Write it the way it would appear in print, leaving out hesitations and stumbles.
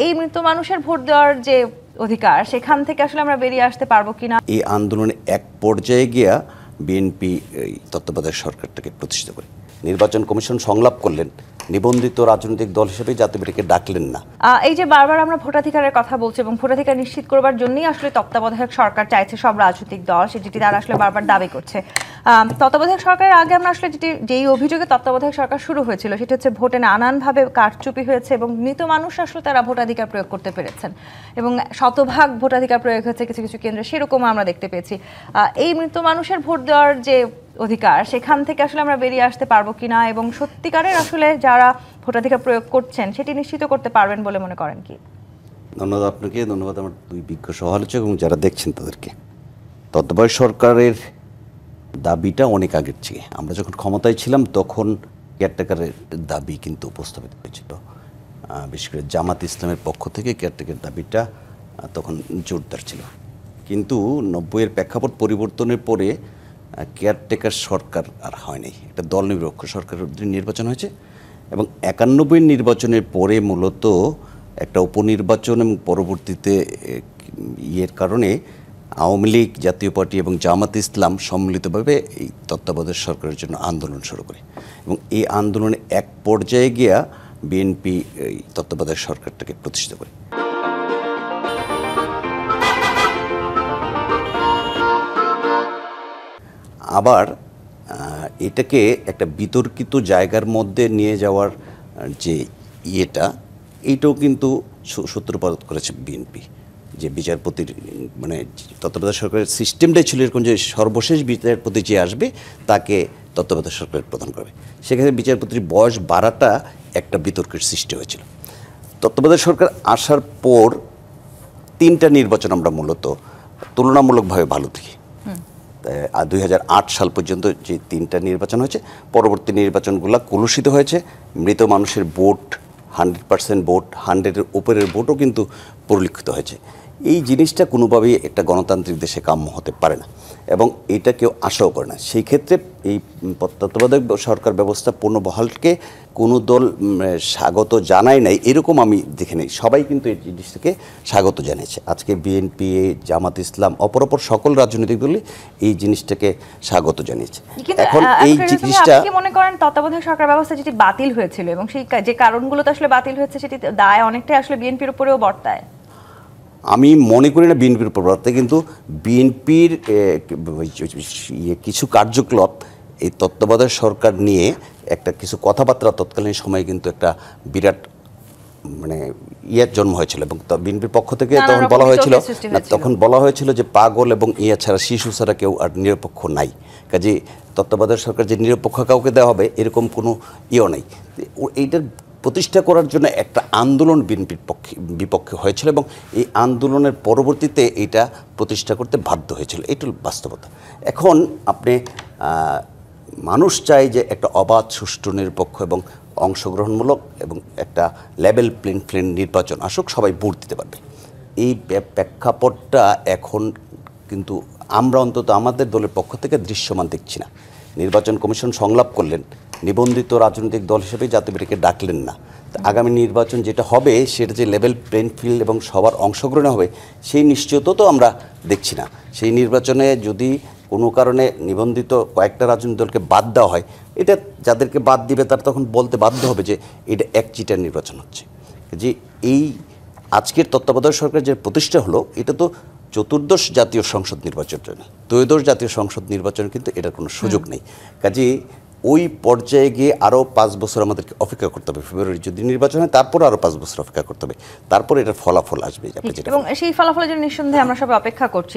এই মৃত মানুষের ভোট দেওয়ার যে অধিকার সেখান থেকে আসলে আমরা বেরিয়ে আসতে পারবো কিনা। এই আন্দোলনে এক পর্যায়ে গিয়া বিএনপি তত্ত্বাবধায়ক সরকারটাকে প্রতিষ্ঠিত করে নির্বাচন কমিশন সংলাপ করলেন, নিবন্ধিত রাজনৈতিক দল হিসেবে জাতীয় পার্টিকে ডাকলেন না। এই যে বারবার আমরা ভোটাধিকারের কথা বলছি এবং ভোটাধিকার নিশ্চিত করবার জন্যই আসলে তত্ত্বাবধায়ক সরকার চাইছে সব রাজনৈতিক দল, সেটি তারা আসলে বারবার দাবি করছে। তত্ত্বাবধায়ক সরকারের আগে আমরা আসলে যেই অভিযোগে তত্ত্বাবধায়ক সরকার শুরু হয়েছিল সেটি হচ্ছে ভোটে নানানভাবে কারচুপি হয়েছে এবং মৃত মানুষ আসলে তারা ভোটাধিকার প্রয়োগ করতে পেরেছেন এবং শতভাগ ভোটাধিকার প্রয়োগ হয়েছে কিছু কিছু কেন্দ্রে, সেরকম আমরা দেখতে পেয়েছি। এই মৃত মানুষের ভোট দেওয়ার যে অধিকার সেখান থেকে আসলে আমরা বেরিয়ে আসতে পারবো কিনা এবং সত্যিকারের আসলে যারা ভোটাধিকার প্রয়োগ করছেন সেটি নিশ্চিত করতে পারবেন বলে মনে করেন কি? ধন্যবাদ আপনাকে, ধন্যবাদ আমার দুই বিজ্ঞ সমালোচক এবং যারা দেখছেন তাদেরকে। তত্ত্বাবধায়ক সরকারের দাবিটা অনেক আগের চেয়ে, আমরা যখন ক্ষমতায় ছিলাম তখন কেয়ারটেকারের দাবি কিন্তু উপস্থাপিত হয়েছিল, বিশেষ করে জামাত ইসলামের পক্ষ থেকে কেয়ারটেকারের দাবিটা তখন জোরদার ছিল। কিন্তু 90-এর প্রেক্ষাপট পরিবর্তনের পরে কেয়ারটেকার সরকার আর হয় নাই, একটা দল নিরপেক্ষ সরকারের নির্বাচন হয়েছে এবং 91 নির্বাচনের পরে মূলত একটা উপনির্বাচন এবং পরবর্তীতে ইয়ের কারণে আওয়ামী লীগ, জাতীয় পার্টি এবং জামাত ইসলাম সম্মিলিতভাবে এই তত্ত্বাবধায়ক সরকারের জন্য আন্দোলন শুরু করে এবং এই আন্দোলনে এক পর্যায়ে গিয়া বিএনপি এই তত্ত্বাবধায়ক সরকারটাকে প্রতিষ্ঠিত করে। আবার এটাকে একটা বিতর্কিত জায়গার মধ্যে নিয়ে যাওয়ার যে এইটাও কিন্তু সূত্রপাত করেছে বিএনপি, যে বিচারপতির মানে তত্ত্বাবধায়ক সরকারের সিস্টেমটাই ছিল এরকম যে সর্বশেষ বিচারপতি যে আসবে তাকে তত্ত্বাবধায়ক সরকারের প্রদান করবে। সেখানে বিচারপতির বয়স বাড়াটা একটা বিতর্কের সৃষ্টি হয়েছিল। তত্ত্বাবধায়ক সরকার আসার পর 3টা নির্বাচন আমরা মূলত তুলনামূলকভাবে ভালো দেখি। 2008 সাল পর্যন্ত যে 3টা নির্বাচন হয়েছে, পরবর্তী নির্বাচনগুলো কলুষিত হয়েছে। মৃত মানুষের ভোট 100% ভোট, 100-এর উপরের ভোটও কিন্তু পরিলক্ষিত হয়েছে। এই জিনিসটা কোনোভাবেই একটা গণতান্ত্রিক দেশে কাম্য হতে পারে না এবং এটা কেউ আশাও করে না। সেই ক্ষেত্রে এই তত্ত্বাবধায়ক সরকার ব্যবস্থা পুনর্বহালকে কোনো দল স্বাগত জানায় নাই এরকম আমি দেখি নাই, সবাই কিন্তু এই জিনিসটাকে স্বাগত জানিয়েছে। আজকে বিএনপি, জামাত ইসলাম, অপরাপর সকল রাজনৈতিক দলই এই জিনিসটাকে স্বাগত জানিয়েছে। এখন এই জিনিসটা আপনি কি মনে করেন তত্ত্বাবধায়ক সরকার ব্যবস্থা যেটি বাতিল হয়েছিল এবং সেই যে কারণগুলোতে আসলে বাতিল হয়েছে সেটি দায় অনেকটাই আসলে বিএনপির উপরেও বর্তায়? আমি মনে করি না বিএনপির উপর বর্তায়, কিন্তু বিএনপির কিছু কার্যকলাপ এই তত্ত্বাবধায়ক সরকার নিয়ে একটা কিছু কথাবার্তা তৎকালীন সময়ে কিন্তু একটা বিরাট মানে জন্ম হয়েছিল এবং বিএনপির পক্ষ থেকে তখন বলা হয়েছিল যে পাগল এবং ছাড়া শিশু ছাড়া কেউ আর নিরপেক্ষ নাই, কাজে তত্ত্বাবধায়ক সরকার যে নিরপেক্ষ কাউকে দেওয়া হবে এরকম কোনো নাই। এইটার প্রতিষ্ঠা করার জন্য একটা আন্দোলন বিএনপির বিপক্ষে হয়েছিল এবং এই আন্দোলনের পরবর্তীতে এটা প্রতিষ্ঠা করতে বাধ্য হয়েছিল, এটাই বাস্তবতা। এখন আপনি মানুষ চায় যে একটা অবাধ, সুষ্ঠু, নিরপেক্ষ এবং অংশগ্রহণমূলক এবং একটা লেভেল প্লেইং ফিল্ড নির্বাচন আসুক, সবাই ভোট দিতে পারবে। এই প্রেক্ষাপটটা এখন কিন্তু আমরা অন্তত আমাদের দলের পক্ষ থেকে দৃশ্যমান দেখছি না। নির্বাচন কমিশন সংলাপ করলেন, নিবন্ধিত রাজনৈতিক দল হিসেবে জাতীয় পার্টিকে ডাকলেন না। আগামী নির্বাচন যেটা হবে সেটা যে লেভেল প্লেইং ফিল্ড এবং সবার অংশগ্রহণ হবে সেই নিশ্চয়তা তো আমরা দেখছি না। সেই নির্বাচনে যদি কোনো কারণে নিবন্ধিত কয়েকটা রাজনৈতিক দলকে বাদ দেওয়া হয়, এটা যাদেরকে বাদ দিবে তারা তখন বলতে বাধ্য হবে যে এটা একচিটিয়া নির্বাচন হচ্ছে। যে এই আজকের তত্ত্বাবধায়ক সরকার যে প্রতিষ্ঠা হলো এটা তো চতুর্দশ জাতীয় সংসদ নির্বাচনের জন্য, ত্রয়োদশ জাতীয় সংসদ নির্বাচন কিন্তু এটার কোনো সুযোগ নেই। কাজে ওই পর্যায়ে গিয়ে আরও 5 বছর আমাদেরকে অপেক্ষা করতে হবে। ফেব্রুয়ারি যদি নির্বাচন হয় তারপর আরও 5 বছর অপেক্ষা করতে হবে, তারপর এটার ফলাফল আসবে। এবং সেই ফলাফলের জন্য নিঃসন্দেহে আমরা সবাই অপেক্ষা করছি।